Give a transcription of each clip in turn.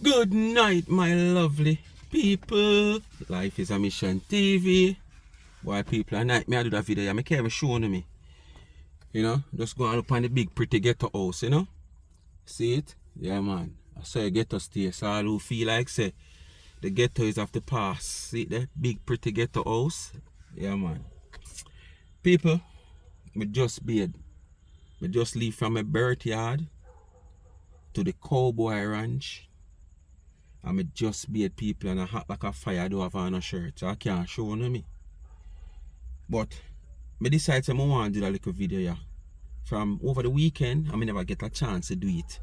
Good night, my lovely people. Life is a Mission TV. Why people at night, me I do that video, I can't even show me. Just go and look on the big pretty ghetto house, See it? Yeah, man. I saw a ghetto stay, so all who feel like say the ghetto is of the past. See the big pretty ghetto house? Yeah, man. People, me just beard. Me just leave from my birth yard to the cowboy ranch. And I just beard people and I hot like a fire. I don't have on a shirt, so I can't show me. But I decided I want to do a little video here. From over the weekend, I never get a chance to do it.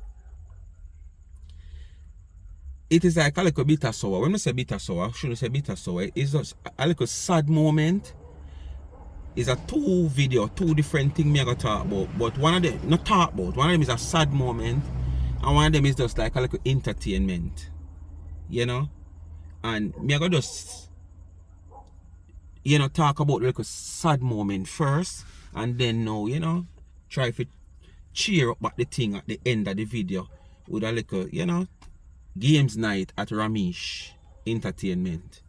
It is like a little bitter sour. When I say bitter sour, I shouldn't say bitter sour. It's just a little sad moment. It's a two different things I got to talk about. But one of them, not talk about, one of them is a sad moment. And one of them is just like a little entertainment. And me I got just talk about the little sad moment first, and then now try to cheer up at the thing at the end of the video with a little games night at Ramesh Entertainment.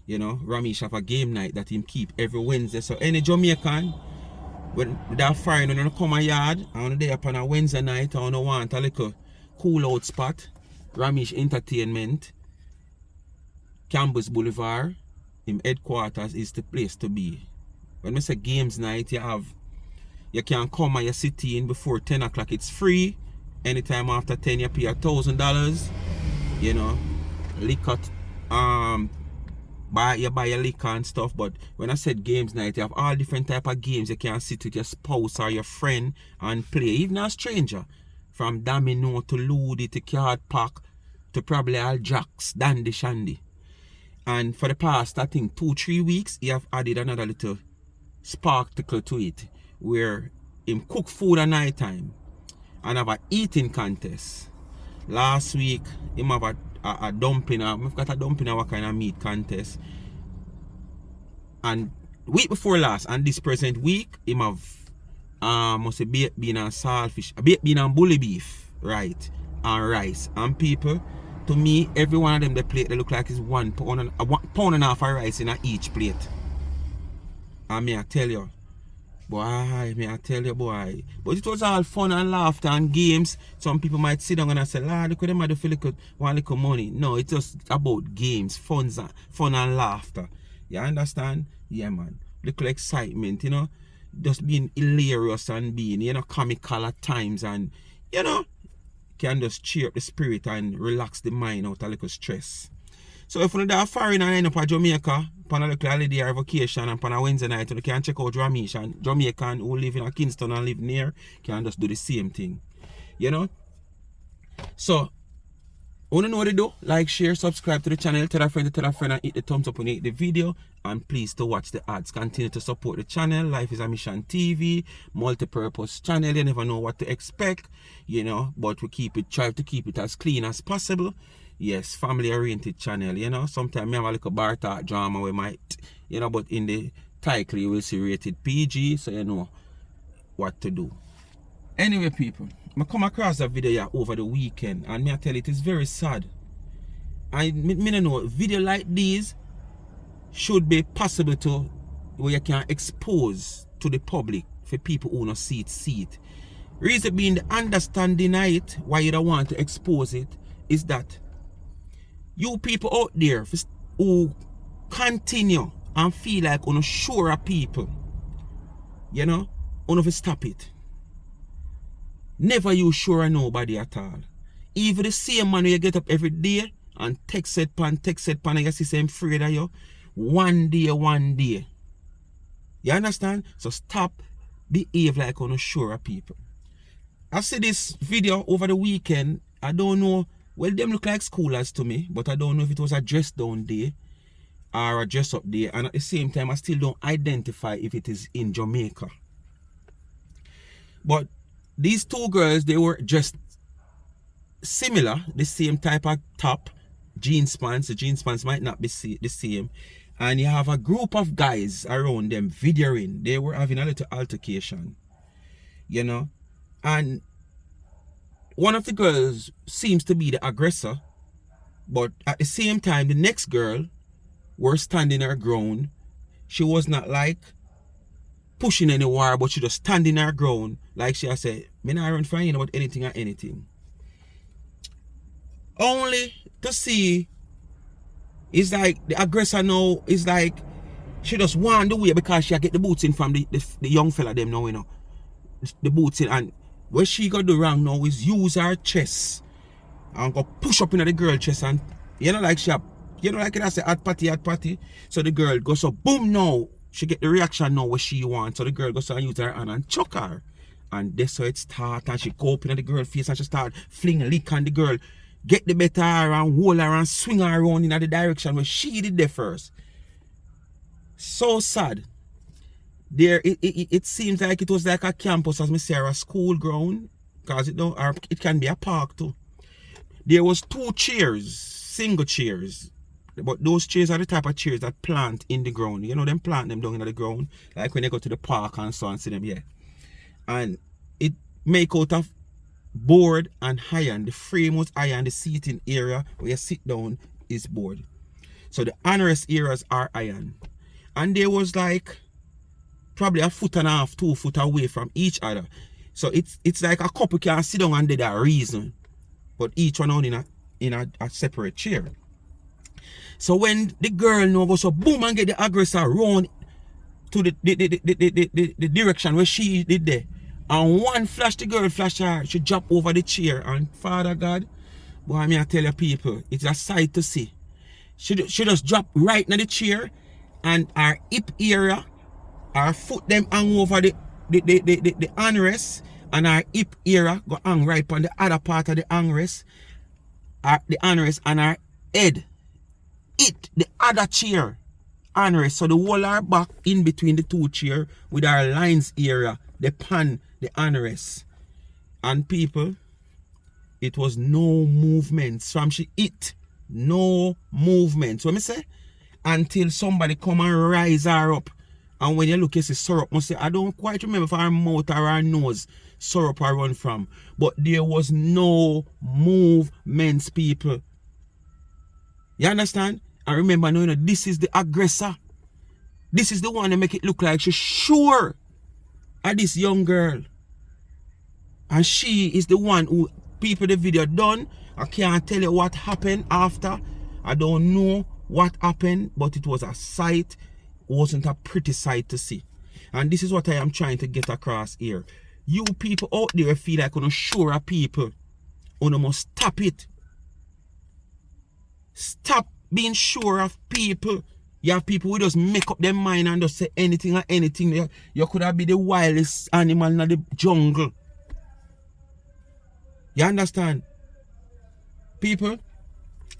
Ramesh have a game night that him keep every Wednesday, so any Jamaican when they're fine when they come a yard and they upon a Wednesday night or no want a little cool out spot, Ramesh Entertainment, Campus Boulevard, him headquarters is the place to be. When I say games night, you can come and you sit in before 10 o'clock. It's free. Anytime after 10 you pay $1,000. Liquor, you buy your liquor and stuff. But when I said games night, you have all different type of games. You can sit with your spouse or your friend and play. Even a stranger. From domino to Ludi to card pack to probably all jacks, dandy shandy. And for the past, I think 2-3 weeks, he have added another little sparkle to it, where him cook food at night time and have a eating contest. Last week, him have a dumpling. I've got a dumpling what kind of meat contest. And week before last, and this present week, him have must say baked bean and saltfish, baked bean and bully beef, right, and rice. And people, to me, every one of them, the plate, they look like it's 1 pound and £1.5 pound of rice in each plate. And me I tell you, boy, but it was all fun and laughter and games. Some people might sit down and say, Lord, look at them, I feel like one little money. No, it's just about games, fun and laughter. You understand? Yeah, man. Little excitement, just being hilarious and being, comical at times, and can just cheer up the spirit and relax the mind out a little stress. So if you're foreign and end up at Jamaica, on a little holiday or vacation, and on a Wednesday night, you can check out Ramesh, and Jamaican who live in Kingston and live near can just do the same thing. So, want to know what to do? Like, share, subscribe to the channel, tell a friend, and hit the thumbs up when you hit the video. And please to watch the ads. Continue to support the channel. Life is a Mission TV, multi-purpose channel. You never know what to expect, but we try to keep it as clean as possible. Yes, family-oriented channel, Sometimes we have a little bar talk drama we might, but in the title you will see rated PG, so you know what to do. Anyway, people, I come across a video here over the weekend, and me I tell you, it is very sad. I don't know, video like these should be possible to where you can expose to the public for people who don't see it. Reason being, the understanding of it, why you don't want to expose it, is that you people out there who continue and feel like you're sure of people, you have stop it. Never you sure of nobody at all. Even the same man you get up every day and text it pan and you see them afraid of you. One day. You understand? So stop behave like you're sure of people. I see this video over the weekend. I don't know. Well, them look like schoolers to me, but I don't know if it was a dress down day or a dress up day. And at the same time, I still don't identify if it is in Jamaica. But these two girls, they were dressed similar, the same type of top, jeans pants. The jeans pants might not be the same. And you have a group of guys around them videoing. They were having a little altercation, And one of the girls seems to be the aggressor, But at the same time, the next girl were standing her ground. She was not like pushing any war, but she just standing her ground. Like she said, me not run for you about anything or anything. Only to see, it's like the aggressor now is like she just want the way because she get the boots in from the young fella them now, you know. The boots in, and what she got do wrong now is use her chest and go push up into the girl chest, and you know like she have, you know like it I say hot party. So the girl goes so boom now. She get the reaction now what she wants. So the girl goes and use her hand and chuck her. And that's how it start, and she go up in the girl face and she start fling a lick on the girl. Get the better her and hold her and swing her around in the direction where she did there first. So sad. There it seems like it was like a campus, as me say, or a school ground. Because it can be a park too. There was 2 chairs, single chairs. But those chairs are the type of chairs that plant in the ground. You know them plant them down in the ground. Like when they go to the park and so on, see them, yeah. And it make out of board and iron. The frame was iron, the seating area where you sit down is board. So the armrest areas are iron. And there was like probably 1.5 feet, 2 feet away from each other. So it's like a couple can sit down and do that reason. But each one on in a separate chair. So when the girl now goes so boom and get the aggressor round to the direction where she did there. And one flash, the girl flash her, she drop over the chair, and Father God, boy, I tell you people, it's a sight to see. She just drop right in the chair, and her hip area, her foot them hang over the armrest, and her hip area go hang right on the other part of the armrest, the armrest, and her head hit the other chair armrest. So the whole her back in between the 2 chairs with her lines area, the pan, the armrest. And people, it was no movement. So she hit, no movement. So I say, until somebody come and rise her up. And when you look, you see syrup. I say, I don't quite remember if her mouth or her nose syrup I run from. But there was no movements, people. You understand? And remember, no, this is the aggressor. This is the one that make it look like she's sure of this young girl. And she is the one who people the video done. I can't tell you what happened after. I don't know what happened, but it was a sight. It wasn't a pretty sight to see. And this is what I am trying to get across here. You people out there feel like you're sure of people. You must stop it. Stop being sure of people. You have people who just make up their mind and just say anything or anything. You could have been the wildest animal in the jungle. You understand? People,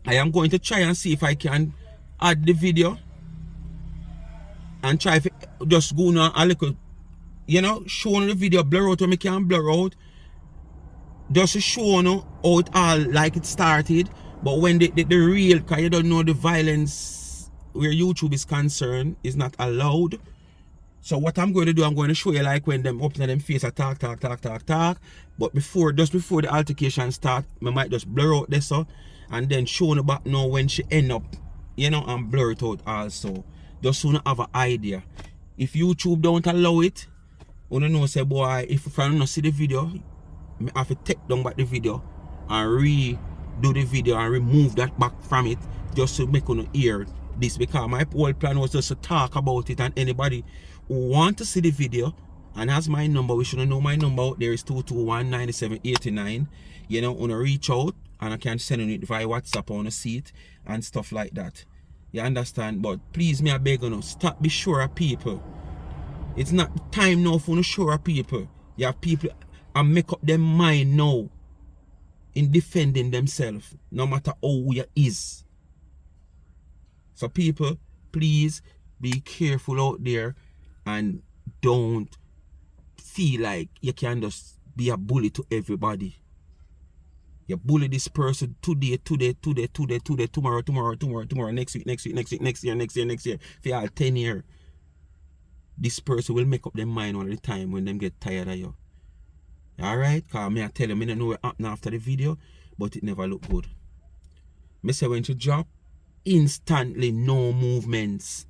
I am going to try and see if I can add the video and try if just go on a little, you know, show the video, blur out when I can blur out. Just to show you how it all like it started. But when the real, because you don't know the violence where YouTube is concerned, is not allowed. So what I'm going to do, I'm going to show you like when them open them face, talk. But just before the altercation start, I might just blur out this so, and then show you back now when she end up, you know, and blur it out also. Just so you have an idea. If YouTube don't allow it, you know say boy, if I don't see the video, I have to take down back the video and redo the video and remove that back from it just to make you hear this, because my whole plan was just to talk about it, and anybody who want to see the video and has my number, we should know my number out there is 221-9789. You know, wanna reach out and I can send it via WhatsApp on a seat and stuff like that. You understand? But please, me I beg you, stop be sure of people. It's not time now for no sure of people. You have people and make up their mind now in defending themselves, no matter how you is. So people, please be careful out there and don't feel like you can just be a bully to everybody. You bully this person today, tomorrow, next week, next year, for all 10 years. This person will make up their mind all the time when them get tired of you. Alright? Because I tell you, I don't know what happened after the video, but it never looked good. Me say when she drop, instantly no movements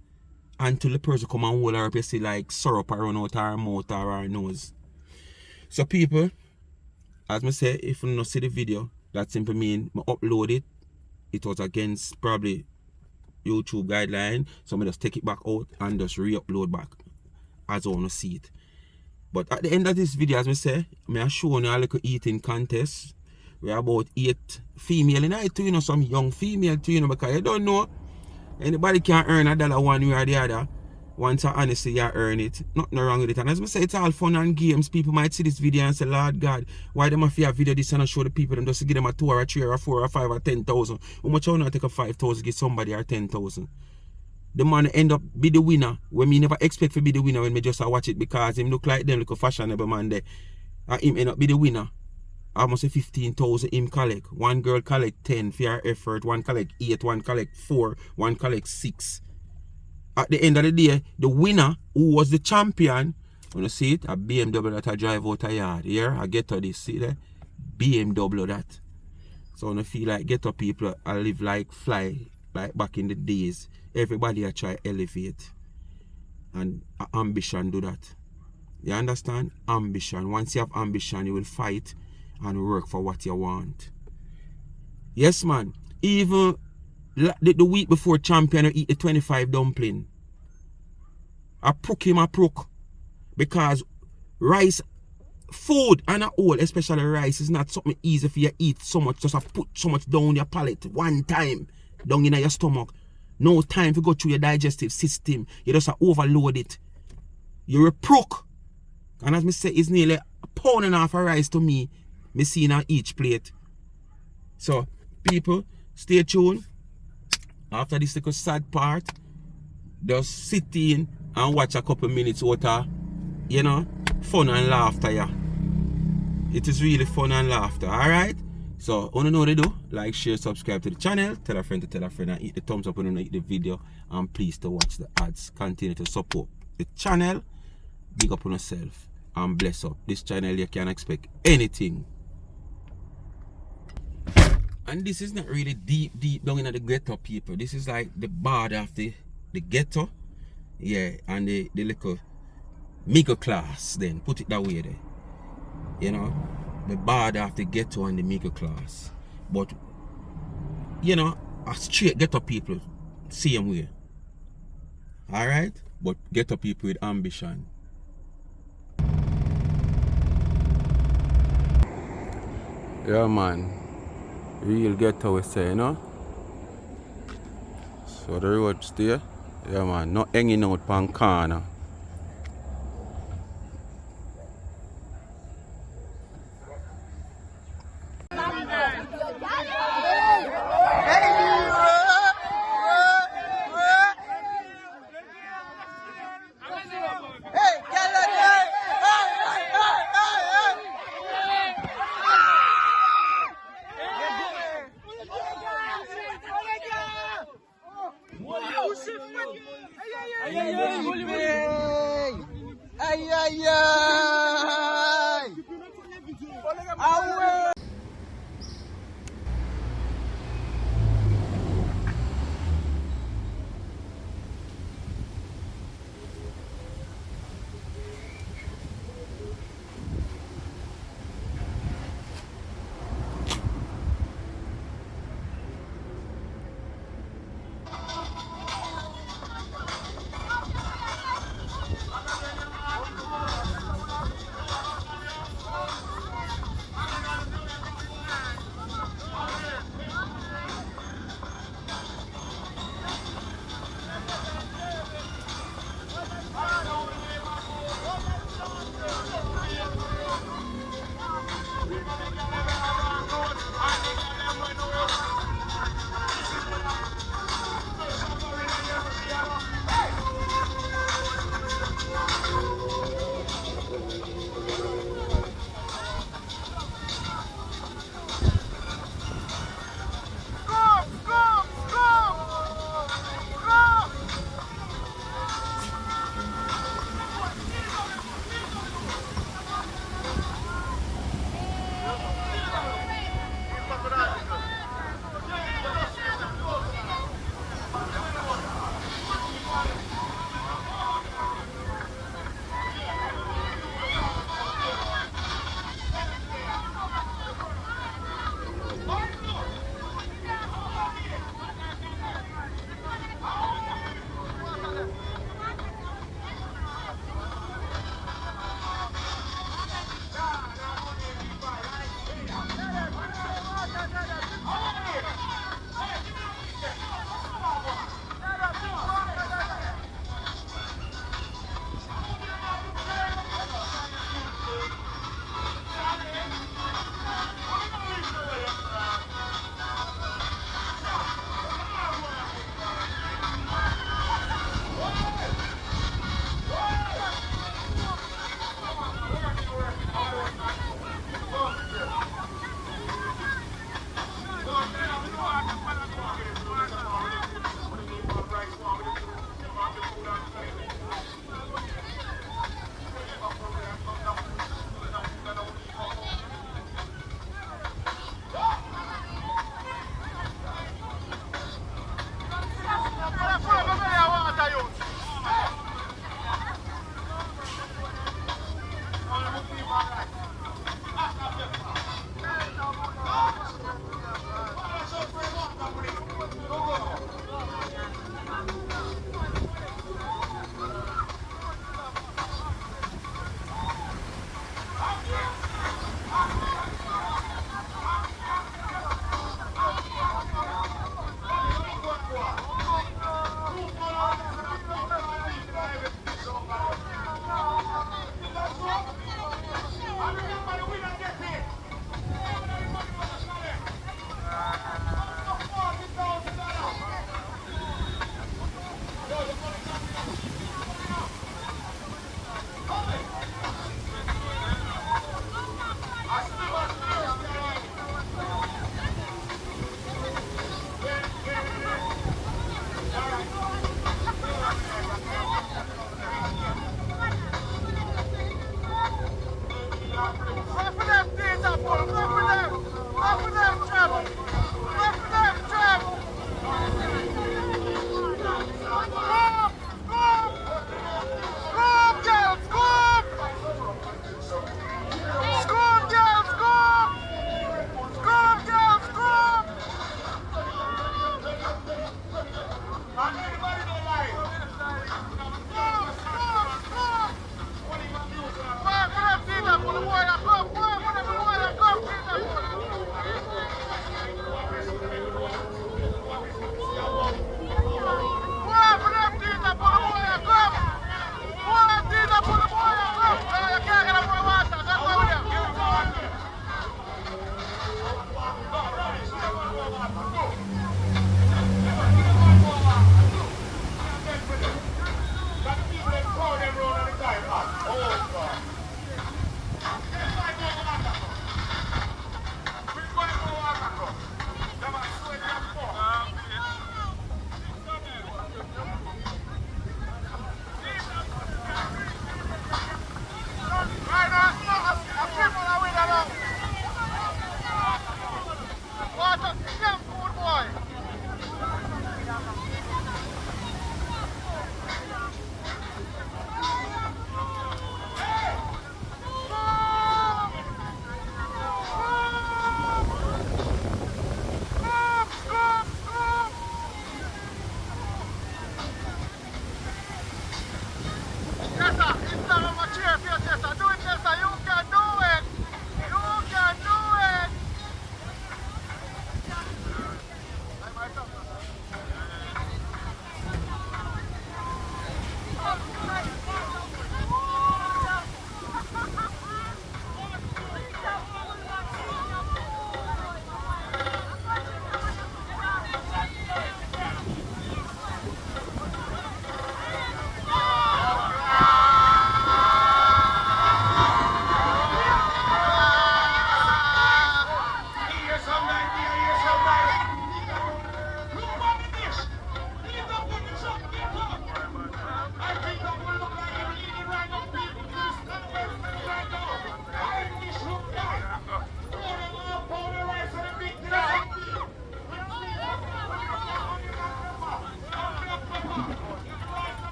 until the person come and hold her up, you see like syrup around out her mouth or her nose. So people, as me say, if you not see the video, that simply mean me upload it. It was against probably YouTube guideline, so I just take it back out and just re-upload back as I want to see it. But at the end of this video, as I say, I show you a little eating contest. We're about 8 female in it too, you know, some young female too, you know, because you don't know. Anybody can earn $1 one way or the other. Once I honestly you earn it. Nothing wrong with it. And as I say, it's all fun and games. People might see this video and say, Lord God, why them have to video this and show the people them just to give them a 2 or a 3 or a 4 or 5 or 10,000? How much I want to take a 5,000 give somebody or 10,000? The man end up be the winner when me never expect to be the winner when me just watch it because him look like them like a fashionable man there. And him end up be the winner. Almost 15,000 him collect. One girl collect 10 for her effort, one collect 8, one collect 4, one collect 6. At the end of the day, the winner who was the champion, you see it, a BMW that I drive out a yard. Here, I get to this, see there? BMW that. So I feel like get up people, I live like fly, like back in the days. Everybody I try elevate. And ambition do that. You understand? Ambition. Once you have ambition, you will fight and work for what you want. Yes, man. Even the week before champion, I eat the 25 dumpling. I prook him a prook. Because rice, food and a whole, especially rice, is not something easy for you to eat so much. Just have put so much down your palate one time. Down in your stomach. No time to go through your digestive system. You just overload it. You're a prook. And as me say, it's nearly a pound and a half of rice to me. Me seeing on each plate. So, people, stay tuned. After this little sad part, just sit in and watch a couple minutes out of, you know, fun and laughter, yeah. It is really fun and laughter, alright? So, you know what to do? Like, share, subscribe to the channel. Tell a friend to tell a friend and hit the thumbs up when you like the video. And please to watch the ads. Continue to support the channel. Big up on yourself. And bless up. This channel you can expect anything. And this is not really deep down in the ghetto, people. This is like the border of the ghetto. Yeah, and the little middle class then. Put it that way there. You know, the border of the ghetto and the middle class. But, you know, a straight ghetto people, same way. Alright? But ghetto people with ambition. Yeah, man. Real ghetto we say, you know. So the road stay. Yeah, man. Not hanging out pan corner.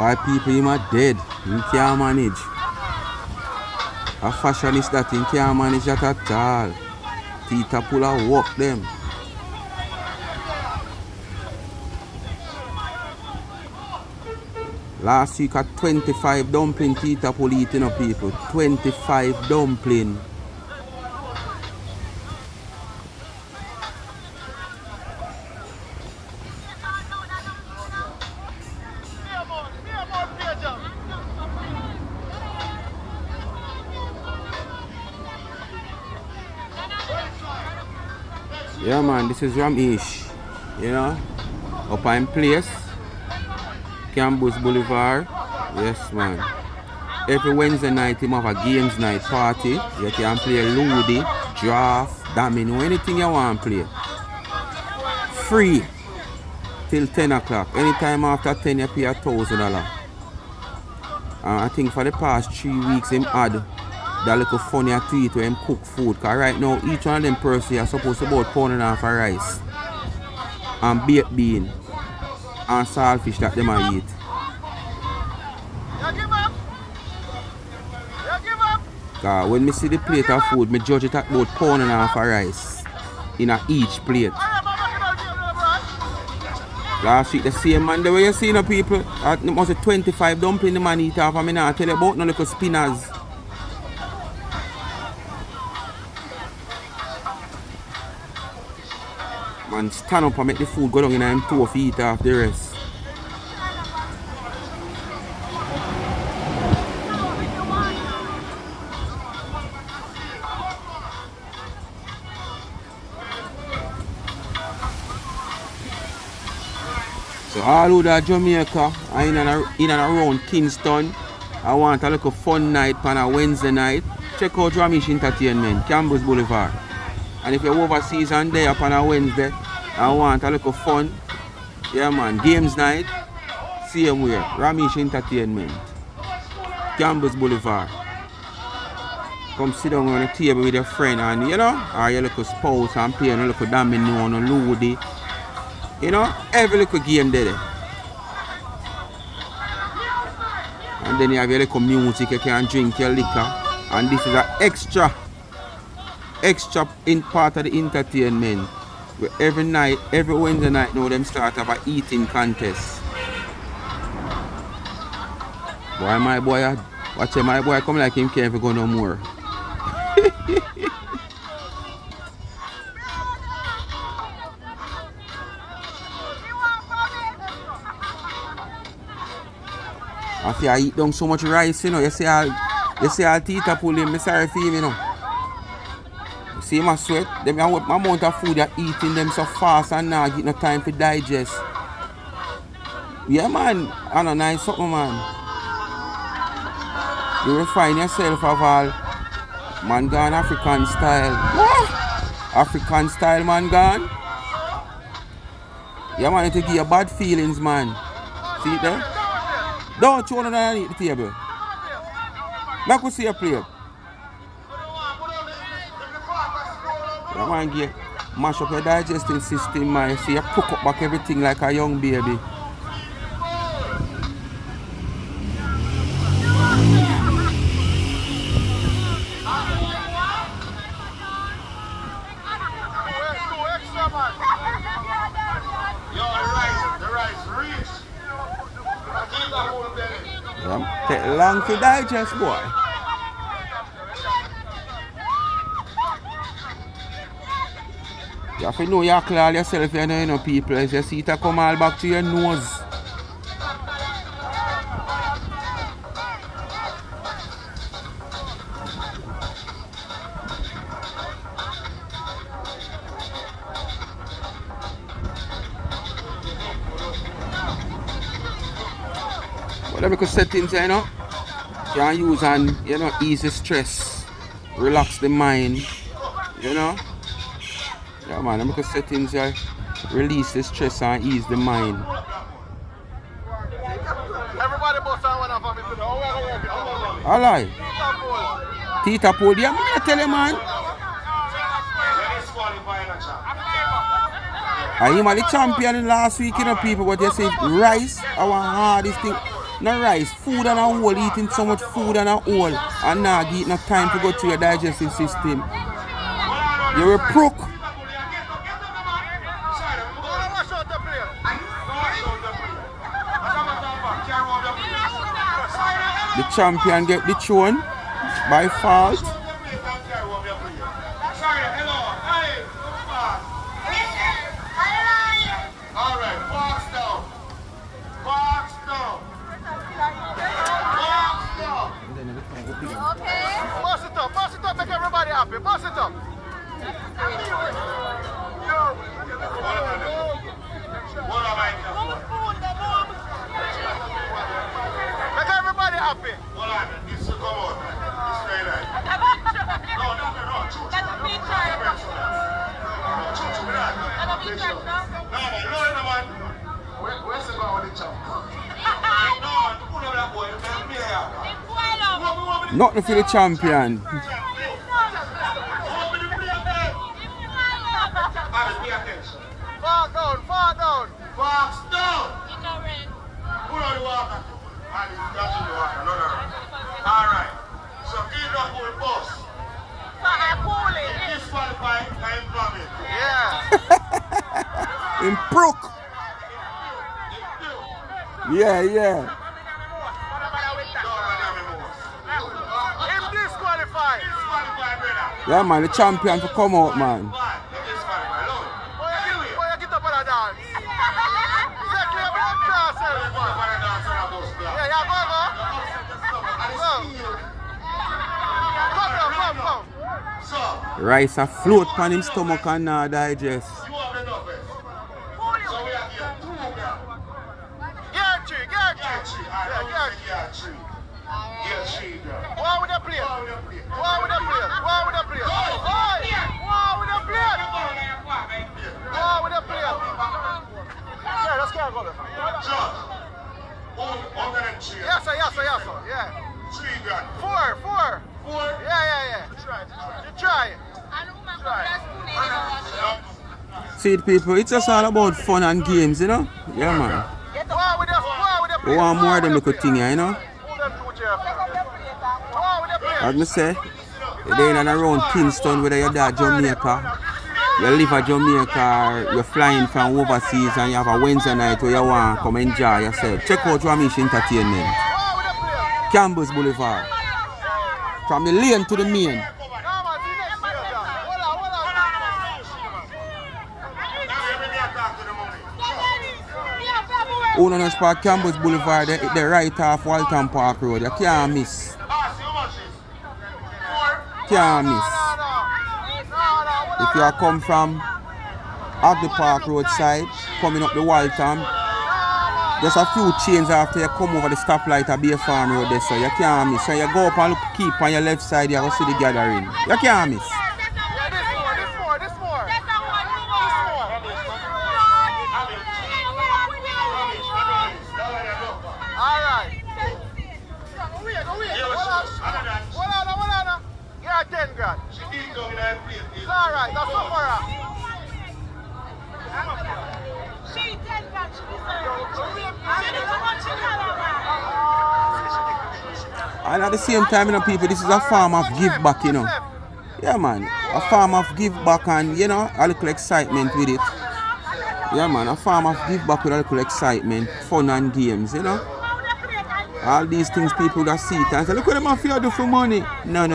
Why people him are dead? He can't manage. A fashionist that he can't manage that at all. Tita pull a walk them. Last week at 25 dumpling Tita pull eating up people. 25 dumpling. Yeah man, this is Ramesh, you know, up in place, Campus Boulevard, yes man. Every Wednesday night him have a games night party, you can play Ludi, draft, domino, anything you want to play. Free, till 10 o'clock, anytime after 10 you pay $1,000. I think for the past 3 weeks him had that little funny tweet where him cook food. Cause right now each one of them person are supposed to about £1.5 of rice and baked bean and saltfish that them a eat. Cause when me see the plate of food, me judge it at about £1.5 of rice in a each plate. Last week the same man the way you see no people at must 25 dumpling the man eat off and me not tell you about no little spinners. Man stand up and make the food go down in him 2 feet off the rest. So all over Jamaica and in and around Kingston, I want a little fun night on a Wednesday night. Check out Ramesh Entertainment, Campus Boulevard. And if you're overseas and there upon a Wednesday, I want a little fun. Yeah man, games night, same way, Ramesh Entertainment, Campus Boulevard. Come sit down on a table with your friend and you know, or your little spouse and play a little domino and a Ludi. You know, every little game there. And then you have your little music, you can drink your liquor. And this is an extra in part of the entertainment. Where every night, every Wednesday night now them start have a eating contest. Boy my boy, watch my boy come like him can't go no more. After I eat down so much rice, you know, you see all Tita pull him, I'm sorry for him, you know. You see my sweat, them my amount of food that eating them so fast and now get no time to digest. Yeah man, I know nice something man. You refine yourself of all man gone African style. What? African style man gone? Yeah man, you to give you bad feelings man. See it there? Don't throw it underneath the table. Like we see a play. You want to mash up your digestive system, man. You see you cook up back everything like a young baby. Take long to digest, boy. You have to know you clear yourself, you know people. As you see it come all back to your nose. Let me go settings, you know. You can use and you know ease the stress, relax the mind, you know. Yeah man, let me go settings here, release the stress and ease the mind. Alright. Tita pulled you, I tell you man. I am the champion last week, you know people, but you say rice, our hardest thing. No rice, food and a whole, eating so much food and a whole, and now get no time to go to your digestive system. You're a crook. The champion get the throne by fault. Boss it up, make everybody happy. Boss it up. Make everybody happy. Hold on, this will come out. This is very nice. No. That's a picture. No, man. Where's the guy with the champ? Nothing for the champion. Far down. Fast down. Pull on the water. Alright. So keep up with the boss. Disqualified, I'm coming. Yeah. In Brook. Yeah. Disqualified. Yeah, man, the champion to come out, man. Rice a float on him stomach and not digest. Yes, sir. Yeah. 3 grand. 4. Yeah. You try. See it, people, it's just all about fun and games, you know? Yeah, man. We want more than look at thing, you know? As I say, you're in and around Kingston, whether you're at Jamaica, you live at Jamaica, or you're flying from overseas and you have a Wednesday night where you want to come enjoy yourself. Check out Ramesh Entertainment. Campbell's Boulevard. From the lane to the main. Who knows Park Campbell's Boulevard, the right off Walton Park Road. You can't miss. Can't miss. If you come from Agdi Park Road side, coming up the Walton, just a few chains after you come over the stoplight at Bay Farm Road there, so you can't miss. So you go up and look, keep on your left side, you will see the gathering. You can't miss. Alright, that's all for her. And at the same time, you know, people, this is a form of give back, you know. Yeah, man. A form of give back and, you know, a little excitement with it. Yeah, man. A form of give back with a little excitement, fun and games, you know. All these things people that see it and say, look what them have to do for money. No.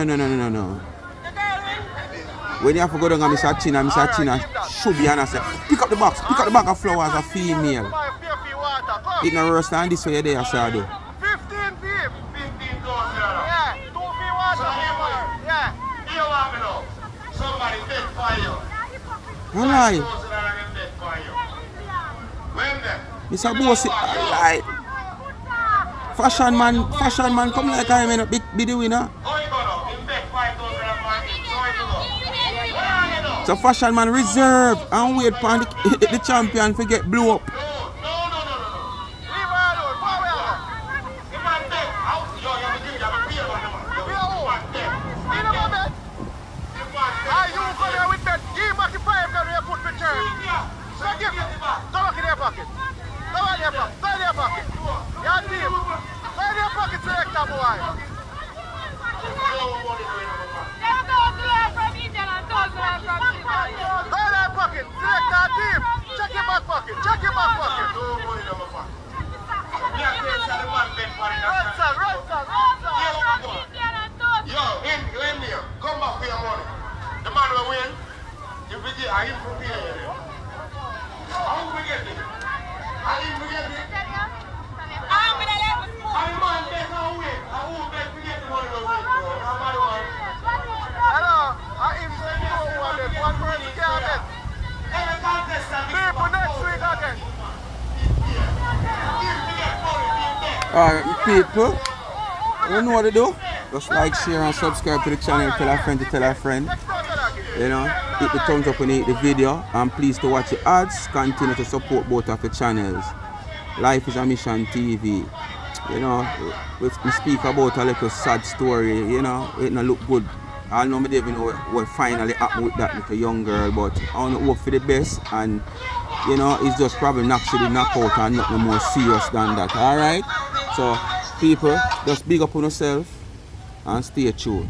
When you have to go down and Mr. China should be and say, pick up the bag of flowers as a female. It's not worse than this way you're there, sir. 15 beef. 15 dollars. Yeah, 2 feet water. Yeah. You want me now? Somebody beg for you. I lie. When then? Mr. Bossy, I lie. Fashion man come like I may not be the winner. So fashion man reserve and wait for the champion to get blew up. boy. Go in that pocket. Select that team. Check your back pocket. Check your back pocket. No money in my pocket. Run, son. Run, son. Run, son. Yo, in here. Come back for your money. The man will win. If we get, I him from here. How we get it? I him we get it. I man bet how win. I won't bet we get the money to win. Hello. I him say you don't want it. One person can't bet. People next week again. Alright, people, you know what to do? Just like, share and subscribe to the channel, tell a friend to tell a friend. You know, hit the thumbs up when you hit the video, and please to watch the ads, continue to support both of the channels. Life is a Mission TV. You know, we speak about a little sad story, you know, it don't look good. I know me even know what finally happened with that little young girl, but I want to hope for the best, and you know, it's just probably naturally knock out and nothing more serious than that. Alright? So people, just big up on yourself and stay tuned.